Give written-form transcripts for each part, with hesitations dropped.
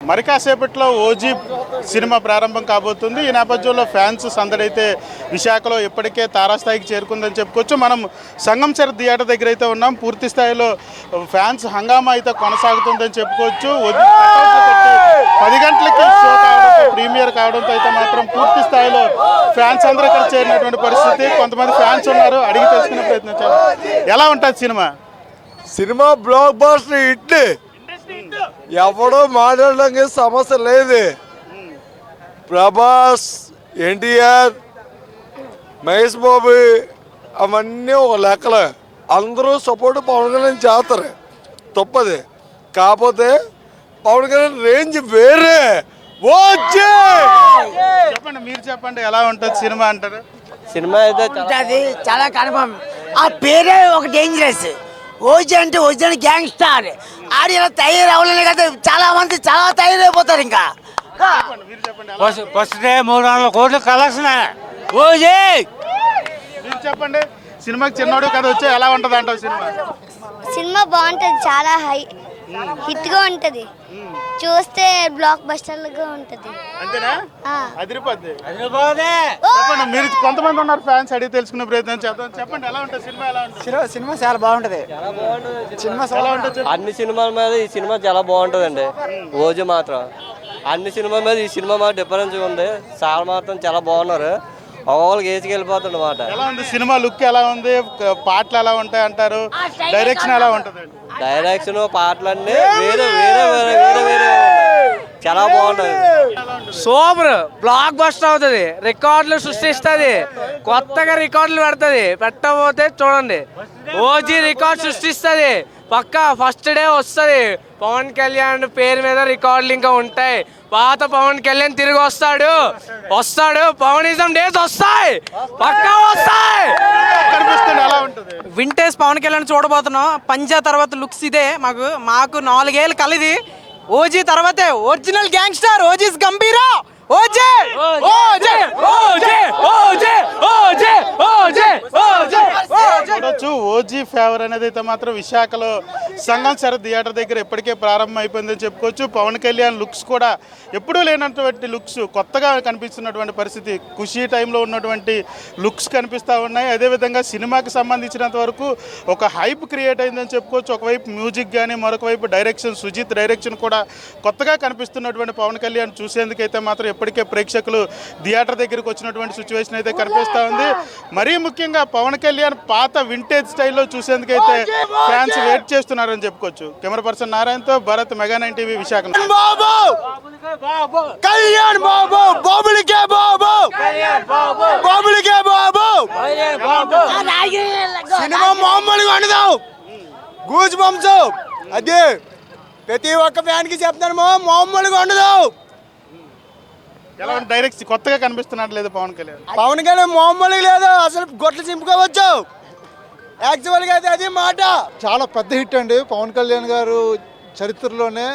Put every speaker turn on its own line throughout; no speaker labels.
మరి కాసేపట్లో OG cinema ప్రారంభం కాబోతుంది. ఈ నేపథ్యంలో ఫ్యాన్స్ సందడైతే విశాఖలో ఇప్పటికే తారాస్థాయికి చేరుకుందని చెప్పుకోవచ్చు. మనం సంగంసర్ థియేటర్ దగ్గర అయితే ఉన్నాం. పూర్తి స్థాయిలో ఫ్యాన్స్ హంగామా అయితే కొనసాగుతుందని చెప్పుకోవచ్చు. 10 గంటలకి షో కావడంతో, ప్రీమియర్ కావడంతో అయితే మాత్రం పూర్తి స్థాయిలో ఫ్యాన్స్ అందరూ ఇక్కడ చేరినటువంటి పరిస్థితి. కొంతమంది ఫ్యాన్స్ ఉన్నారు, అడిగి తెలుసుకునే ప్రయత్నించారు. ఎలా ఉంటుంది సినిమా?
బ్లాక్ బస్టర్ హిట్, ఎవడో మాట్లాడడానికి సమస్య లేదు. ప్రభాస్, ఎన్టీఆర్, మహేష్ బాబు అవన్నీ ఒక లెక్కలే. అందరూ సపోర్ట్ పవన్ కళ్యాణ్ చేస్తారు, తప్పది. కాకపోతే పవన్ కళ్యాణ్ రేంజ్ వేరే.
చెప్పండి, మీరు చెప్పండి ఎలా ఉంటుంది సినిమా అంటారు?
సినిమా అయితే
చాలా కన్ఫర్మ్. ఆ పేరే ఒక డేంజరస్. ఓజీ అంటే ఒరిజినల్ గ్యాంగ్ స్టార్. ఆడి ఇలా తయారవ్వలేని కదా, చాలా మంది చాలా తయారైపోతారు. ఇంకా
ఫస్ట్ డే 300 కోట్ల కలెక్షన్ ఓజీ.
మీరు చెప్పండి, సినిమాకి చిన్నోడు కదా వచ్చి ఎలా ఉంటుంది అంటావు సినిమా?
సినిమా బాగుంటుంది, చాలా హిట్ గా ఉంటది, చూస్తే బ్లాక్ బస్టర్ గా ఉంటది.
అంతేనా? అదిరిపోద్ది. చెప్పండి, మీరు కొంతమంది ఉన్నారు ఫ్యాన్స్, అడిగి తెలుసుకునే ప్రయత్నం చేద్దాం. చెప్పండి ఎలా ఉంటుంది సినిమా? ఎలా ఉంటుంది
సినిమా? చాలా బాగుంటది.
సినిమా ఎలా ఉంటుంది?
అన్ని సినిమాల మీద ఈ సినిమా చాలా బాగుంటుంది అండి. ఓజీ మాత్రం అన్ని సినిమా మీద ఈ సినిమా మాత్రం డిఫరెన్స్ ఉంది. సార్ మాత్రం చాలా బాగున్నారు. ఒక్కొక్కరికి ఏజ్కి వెళ్ళిపోతుంది అన్నమాట.
ఎలా ఉంది సినిమా? లుక్ ఎలా ఉంది? పాటలు ఎలా ఉంటాయి అంటారు? డైరెక్షన్ ఎలా ఉంటుంది?
డైరెక్షన్, పాటలన్నీ వేరే వేరే వేరే వేరే వేరే చాలా బాగుంటుంది.
సూపర్ బ్లాక్ బస్టర్ అవుతుంది, రికార్డులు సృష్టిస్తుంది, కొత్తగా రికార్డులు పెడుతుంది. పెట్టకపోతే చూడండి, ఓజీ రికార్డు సృష్టిస్తుంది పక్కా. ఫస్ట్ డే వస్తుంది. పవన్ కళ్యాణ్ పేరు మీద రికార్డులు ఇంకా ఉంటాయి. పాత పవన్ కళ్యాణ్ తిరిగి వస్తాడు. పవనిజం డేస్ వస్తాయి, పక్కా వస్తాయి.
వింటేజ్ పవన్ కళ్యాణ్ చూడబోతున్నాం. పంజా తర్వాత లుక్స్ ఇదే. మాకు 4 ఏళ్ళు కలిది. ఓజీ తర్వాతే original gangster. OGs Gambheera. OG OG OG OG OG OG OG
చూడొచ్చు. ఓజీ ఫేవర్ అనేది అయితే మాత్రం విశాఖలో సంగంసర్ థియేటర్ దగ్గర ఇప్పటికే ప్రారంభం అయిపోయిందని చెప్పుకోవచ్చు. పవన్ కళ్యాణ్ లుక్స్ కూడా ఎప్పుడూ లేనటువంటి లుక్స్, కొత్తగా కనిపిస్తున్నటువంటి పరిస్థితి. ఖుషీ టైంలో ఉన్నటువంటి లుక్స్ కనిపిస్తూ ఉన్నాయి. అదేవిధంగా సినిమాకి సంబంధించినంత వరకు ఒక హైప్ క్రియేట్ అయిందని చెప్పుకోవచ్చు. ఒకవైపు మ్యూజిక్ కానీ, మరొక వైపు డైరెక్షన్, సుజిత్ డైరెక్షన్ కూడా కొత్తగా కనిపిస్తున్నటువంటి పవన్ కళ్యాణ్ చూసేందుకైతే మాత్రం ఇప్పటికే ప్రేక్షకులు థియేటర్ దగ్గరికి వచ్చినటువంటి సిచ్యువేషన్ అయితే కనిపిస్తూ ఉంది. మరీ ముఖ్యంగా పవన్ కళ్యాణ్ పాత వింటేజ్ స్టైల్లో చూసేందుకైతే ఫ్యాన్స్ వెయిట్ చేస్తున్నారని చెప్పుకోవచ్చు. కెమెరా పర్సన్ నారాయణతో Bharat, mega 9 TV, Visakha.
Cinema మామూలుగా ఉండదు, గూజ్ బంప్స్. అదే ప్రతి ఒక్క ఫ్యాన్ కి చెప్తాను, మామూలుగా ఉండదు.
ఎలా డైరెక్ట్ కొత్తగా కనిపిస్తున్నట్టు లేదు పవన్ కళ్యాణ్
మామూలుగా లేదు. అసలు గొట్లు చింపుకోవచ్చు. యాక్చువల్గా అయితే అది మాట.
చాలా పెద్ద హిట్ అండి పవన్ కళ్యాణ్ గారు చరిత్రలోనే.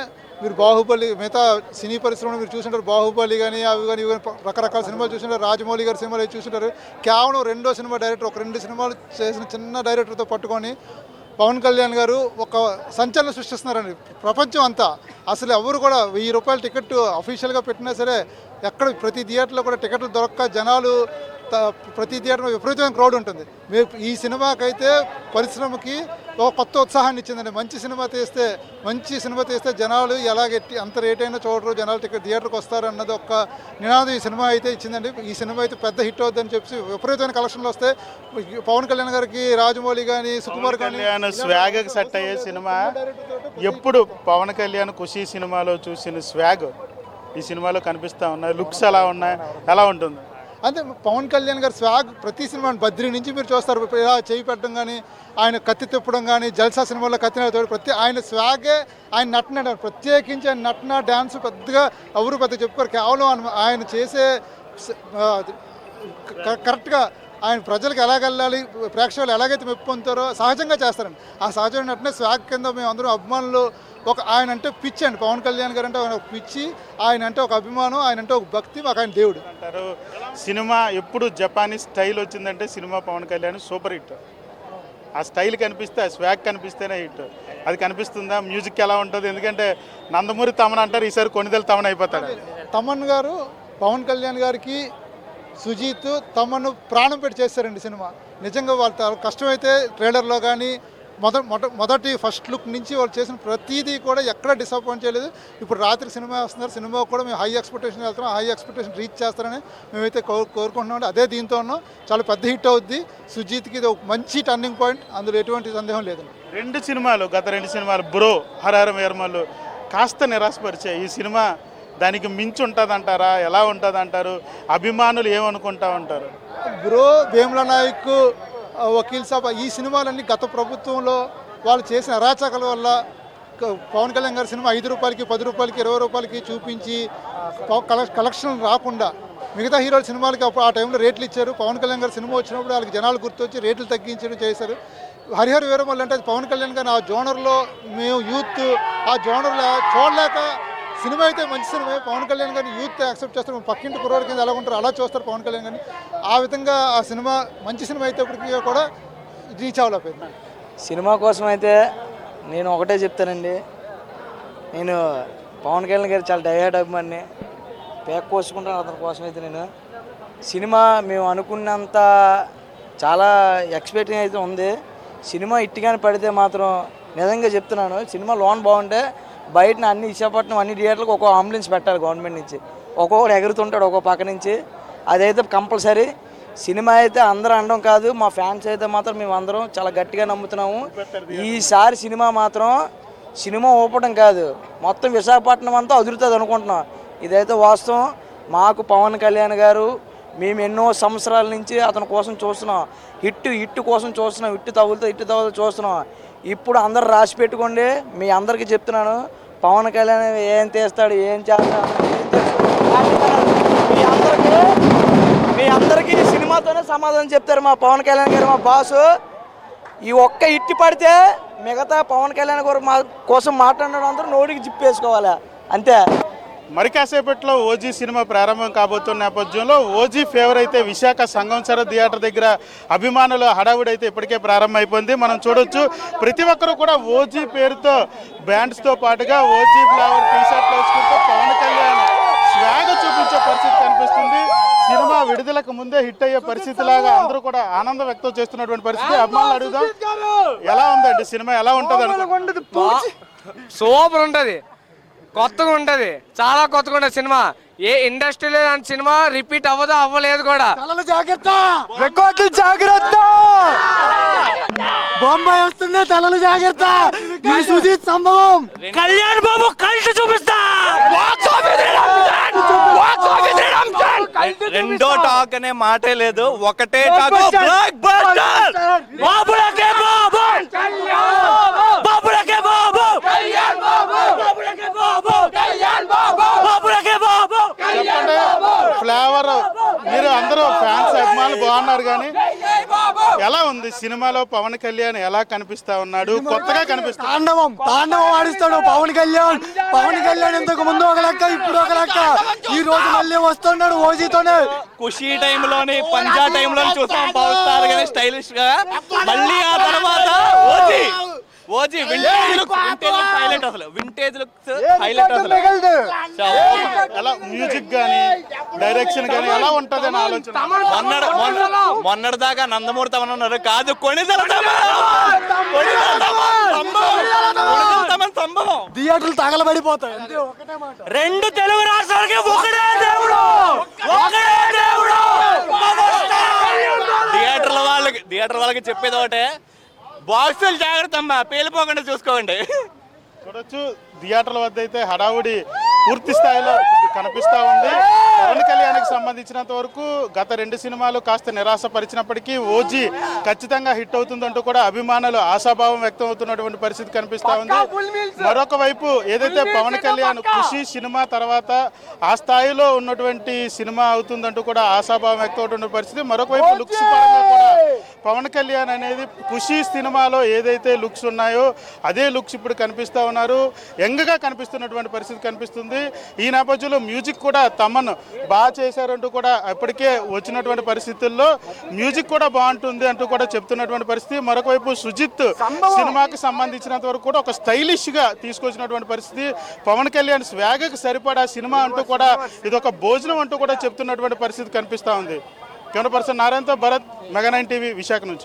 మీరు బాహుబలి, మిగతా సినీ పరిశ్రమలో మీరు చూసింటారు. బాహుబలి కానీ అవి కానీ ఇవి కానీ రకరకాల సినిమాలు చూసింటారు. రాజమౌళి గారి సినిమాలు చూసింటారు. కేవలం 2వ సినిమా డైరెక్టర్, ఒక 2 సినిమాలు చేసిన చిన్న డైరెక్టర్తో పట్టుకొని పవన్ కళ్యాణ్ గారు ఒక సంచలనం సృష్టిస్తున్నారండి ప్రపంచం అంతా. అసలు ఎవరు కూడా 1000 రూపాయల టికెట్ అఫీషియల్గా పెట్టినా సరే ఎక్కడ ప్రతి థియేటర్లో కూడా టికెట్లు దొరక్క జనాలు ప్రతి థియేటర్లో విపరీతమైన క్రౌడ్ ఉంటుంది. ఈ సినిమాకైతే పరిశ్రమకి ఒక కొత్త ఉత్సాహాన్ని ఇచ్చిందండి. మంచి సినిమా తీస్తే జనాలు ఎలాగెట్టి అంత రేట్ అయినా చూడరు, జనాలు థియేటర్కి వస్తారు అన్నది ఒక నినాదం ఈ సినిమా అయితే ఇచ్చిందండి. ఈ సినిమా అయితే పెద్ద హిట్ అవుతుందని చెప్పి విపరీతమైన కలెక్షన్లు వస్తాయి. పవన్ కళ్యాణ్ గారికి రాజమౌళి కానీ, సుకుమార్ కానీ
స్వాగ్ సెట్ అయ్యే సినిమా. ఎప్పుడు పవన్ కళ్యాణ్ ఖుషీ సినిమాలో చూసిన స్వాగ్ ఈ సినిమాలో కనిపిస్తూ ఉన్నాయి. లుక్స్ ఎలా ఉన్నాయి, ఎలా ఉంటుంది?
అంతే, పవన్ కళ్యాణ్ గారు స్వాగ్ ప్రతి సినిమా, బద్రి నుంచి మీరు చూస్తారు, ఇలా చేయి పెట్టడం కానీ, ఆయన కత్తి తిప్పడం కానీ, జల్సా సినిమాలో కత్తి ఆయన స్వాగే, ఆయన నటన, ప్రత్యేకించి ఆయన నటన, డ్యాన్స్ పెద్దగా ఎవరు చెప్పుకోరు. కేవలం ఆయన చేసే కరెక్ట్గా ఆయన ప్రజలకు ఎలాగెళ్ళాలి, ప్రేక్షకులు ఎలాగైతే మెప్పు పొందుతారో సహజంగా చేస్తారండి. ఆ సహజమైన నటనే స్వాగ్ కింద మేము అందరం అభిమానులు. ఆయన అంటే పిచ్చి అండి. పవన్ కళ్యాణ్ గారు అంటే ఆయన ఒక పిచ్చి, ఆయన అంటే ఒక అభిమానం, ఆయన అంటే ఒక భక్తి, మాకు ఆయన దేవుడు
అంటారు. సినిమా ఎప్పుడు జపానీస్ స్టైల్ వచ్చిందంటే cinema Pawan Kalyan super hit. ఆ స్టైల్ కనిపిస్తే, ఆ స్వాగ్ కనిపిస్తేనే హిట్. అది కనిపిస్తుందా? మ్యూజిక్ ఎలా ఉంటుంది? ఎందుకంటే నందమూరి తమన్ అంటారు, ఈసారి కొణిదెల తమన్ అయిపోతాడు.
తమన్ గారు పవన్ కళ్యాణ్ గారికి సుజీత్ తమను ప్రాణం పెట్టి చేస్తారండి సినిమా. నిజంగా వాళ్ళ కష్టమైతే ట్రైలర్లో కానీ మొదటి ఫస్ట్ లుక్ నుంచి వాళ్ళు చేసిన ప్రతిదీ కూడా ఎక్కడ డిసప్పాయింట్ చేయలేదు. ఇప్పుడు రాత్రి సినిమా వస్తున్నారు, సినిమా కూడా మేము హై ఎక్స్పెక్టేషన్ వెళ్తున్నాం, హై ఎక్స్పెక్టేషన్ రీచ్ చేస్తారని మేమైతే కోరుకుంటున్నాం. అదే దీంతో ఉన్నాం, చాలా పెద్ద హిట్ అవుద్ది. సుజీత్కి ఇది ఒక మంచి టర్నింగ్ పాయింట్, అందులో ఎటువంటి సందేహం లేదు.
గత రెండు సినిమాలు బ్రో, హరహర వీరమల్లు కాస్త నిరాశపరిచాయి. ఈ సినిమా దానికి మించి ఉంటుంది అంటారా? ఎలా ఉంటుంది అంటారు? అభిమానులు ఏమనుకుంటా ఉంటారు?
బ్రో, వేముల నాయక్, వకీల్ సాబ్, ఈ సినిమాలన్నీ గత ప్రభుత్వంలో వాళ్ళు చేసిన అరాచకాల వల్ల పవన్ కళ్యాణ్ గారి సినిమా 5 రూపాయలకి 10 రూపాయలకి 20 రూపాయలకి చూపించి కలెక్షన్ రాకుండా మిగతా హీరోల సినిమాలకి అప్పుడు ఆ టైంలో రేట్లు ఇచ్చారు. పవన్ కళ్యాణ్ గారి సినిమా వచ్చినప్పుడు వాళ్ళకి జనాలు గుర్తొచ్చి రేట్లు తగ్గించడం చేశారు. హరిహర వీరమల్లు అంటే అది పవన్ కళ్యాణ్ గారిని ఆ జోనర్లో మేము యూత్ ఆ జోనర్లో చూడలేక, సినిమా అయితే మంచి సినిమా, పవన్ కళ్యాణ్ గారిని యూత్ యాక్సెప్ట్ చేస్తారు. పక్కింటి కుర్రోడి కింద ఎలా ఉంటారు అలా చూస్తారు పవన్ కళ్యాణ్ గారిని. ఆ విధంగా ఆ సినిమా మంచి సినిమా అయితే ఇప్పటికీ కూడా రీచ్ అవ్వలేకపోయింది.
సినిమా కోసం అయితే నేను ఒకటే చెప్తానండి, నేను పవన్ కళ్యాణ్ గారు చాలా డైహార్డ్ అభిమాని, పేక్ కోసుకుంటాను అతని కోసం. అయితే నేను సినిమా మేము అనుకున్నంత చాలా ఎక్స్పెక్టింగ్ అయితే ఉంది. సినిమా ఇట్టుగానే పడితే మాత్రం నిజంగా చెప్తున్నాను, సినిమా లోన్ బాగుంటే బయట అన్ని విశాఖపట్నం అన్ని థియేటర్లకు ఒక్కో అంబులెన్స్ పెట్టాలి గవర్నమెంట్ నుంచి, ఒక్కొక్కడు ఎగురుతుంటాడు ఒక్కో పక్క నుంచి. అదైతే కంపల్సరీ. సినిమా అయితే అందరూ అనడం కాదు, మా ఫ్యాన్స్ అయితే మాత్రం మేము అందరం చాలా గట్టిగా నమ్ముతున్నాము. ఈసారి సినిమా మాత్రం సినిమా ఊపడం కాదు, మొత్తం విశాఖపట్నం అంతా అదురుతుంది అనుకుంటున్నాం. ఇదైతే వాస్తవం. మాకు పవన్ కళ్యాణ్ గారు మేము ఎన్నో సంవత్సరాల నుంచి అతని కోసం చూస్తున్నాం, హిట్ కోసం చూస్తున్నాం, హిట్ తగులుతూ చూస్తున్నాం. ఇప్పుడు అందరు రాసి పెట్టుకోండి, మీ అందరికీ చెప్తున్నాను, పవన్ కళ్యాణ్ ఏం చేస్తాడు ఏం చేస్తాడు మీ అందరికీ సినిమాతోనే సమాధానం చెప్తారు. మా పవన్ కళ్యాణ్ గారు మా బాసు. ఈ ఒక్క హిట్ పడితే మిగతా పవన్ కళ్యాణ్ గారు మా కోసం మాట్లాడిన అందరూ నోటికి జిప్పేసుకోవాలి అంతే.
మరి కాసేపట్లో ఓజీ సినిమా ప్రారంభం కాబోతున్న నేపథ్యంలో ఓజీ ఫేవర్ అయితే విశాఖ సంగంసర థియేటర్ దగ్గర అభిమానుల హడావుడి అయితే ఇప్పటికే ప్రారంభమైపోయింది. మనం చూడొచ్చు, ప్రతి ఒక్కరు కూడా ఓజీ పేరుతో బ్యాండ్స్తో పాటుగా ఓజీ ఫ్లేవర్ టీషర్ట్లు వేసుకుంటూ పవన్ కళ్యాణ్ స్వాగ చూపించే పరిస్థితి కనిపిస్తుంది. సినిమా విడుదలకు ముందే హిట్ అయ్యే పరిస్థితి లాగా అందరూ కూడా ఆనందం వ్యక్తం చేస్తున్నటువంటి పరిస్థితి. అభిమానులు అడుగుదాం, ఎలా ఉందండి సినిమా? ఎలా ఉంటుంది?
సూపర్ ఉంటుంది, కొత్తగా ఉంటుంది, చాలా కొత్తగా ఉంటుంది సినిమా. ఏ ఇండస్ట్రీలో లాంటి సినిమా రిపీట్ అవ్వలేదు కూడా.
జాగ్రత్త, రికార్డులు జాగ్రత్త, బొమ్మాయి వస్తుంది, తలలు జాగ్రత్త. ఈ సుజీత్ సంభవం
కళ్యాణ్ బాబు కలిసి చూపిస్తా.
రెండో టాక్ అనే మాటే లేదు, ఒకటే టాక్. బ్లాక్ బస్టర్
బాబులకే బాబు, బాబులకే బాబు, బాబులకే బాబు.
చెప్పండి, ఫ్లేవర్ మీరు అందరూ ఫ్యాన్స్ అభిమానులు బాగున్నారు, కానీ ఎలా ఉంది సినిమాలో పవన్ కళ్యాణ్ ఎలా కనిపిస్తా ఉన్నాడు? కొత్తగా కనిపిస్తా
తాండవం ఆడిస్తాడు పవన్ కళ్యాణ్. పవన్ కళ్యాణ్ ఇంతకు ముందు ఒక లెక్క, ఇప్పుడు ఒక లెక్క. ఈ రోజు మళ్ళీ వస్తున్నాడు ఓజీతోనే.
ఖుషీ టైంలోని, పంజా టైంలో చూస్తాం పవర్ స్టార్ గానీ స్టైలిష్ గా. మళ్ళీ ఆ తర్వాత ఓజీ వింటేజ్ లుక్స్ హైలైట్, అసలు వింటేజ్ లుక్స్ హైలైట్. అసలు
ఎలా మ్యూజిక్ కానీ డైరెక్షన్ కానీ ఎలా ఉంటుంది అని ఆలోచన.
మొన్నటి దాకా నందమూరి తమన్ అన్నారు, కాదు కొణిదెల సంభవం.
థియేటర్లు తగలబడిపోతాయి.
రెండు తెలుగు రాష్ట్రాలకి ఒకటే దేవుడు, ఒకటే దేవుడు.
థియేటర్ వాళ్ళకి చెప్పేది ఒకటే, బాక్సులు జాగ్రత్త అమ్మా, పేలిపోకుండా చూసుకోండి.
చూడొచ్చు, థియేటర్ల వద్ద అయితే హడావుడి పూర్తి స్థాయిలో కనిపిస్తూ ఉంది. పవన్ కళ్యాణ్కి సంబంధించినంత వరకు గత రెండు సినిమాలు కాస్త నిరాశపరిచినప్పటికీ ఓజీ ఖచ్చితంగా హిట్ అవుతుందంటూ కూడా అభిమానులు ఆశాభావం వ్యక్తం అవుతున్నటువంటి పరిస్థితి కనిపిస్తూ ఉంది. మరొక వైపు ఏదైతే పవన్ కళ్యాణ్ ఖుషి సినిమా తర్వాత ఆ స్థాయిలో ఉన్నటువంటి సినిమా అవుతుందంటూ కూడా ఆశాభావం వ్యక్తం అవుతున్న పరిస్థితి. మరొక వైపు లుక్స్ పరంగా కూడా పవన్ కళ్యాణ్ అనేది ఖుషీ సినిమాలో ఏదైతే లుక్స్ ఉన్నాయో అదే లుక్స్ ఇప్పుడు కనిపిస్తూ ఉన్నారు. యంగ్గా కనిపిస్తున్నటువంటి పరిస్థితి కనిపిస్తుంది. ఈ నేపథ్యంలో మ్యూజిక్ కూడా తమన్ బాగా చేశారంటూ కూడా ఇప్పటికే వచ్చినటువంటి పరిస్థితుల్లో మ్యూజిక్ కూడా బాగుంటుంది అంటూ కూడా చెప్తున్నటువంటి పరిస్థితి. మరొక వైపు సుజిత్ సినిమాకి సంబంధించినంత వరకు కూడా ఒక స్టైలిష్గా తీసుకొచ్చినటువంటి పరిస్థితి. పవన్ కళ్యాణ్ స్వాగకి సరిపడా సినిమా అంటూ కూడా ఇది ఒక భోజనం అంటూ కూడా చెప్తున్నటువంటి పరిస్థితి కనిపిస్తూ ఉంది. కెమెరా పర్సన్ నారాయణతో భరత్, మెగా 9 టీవీ, విశాఖ నుంచి.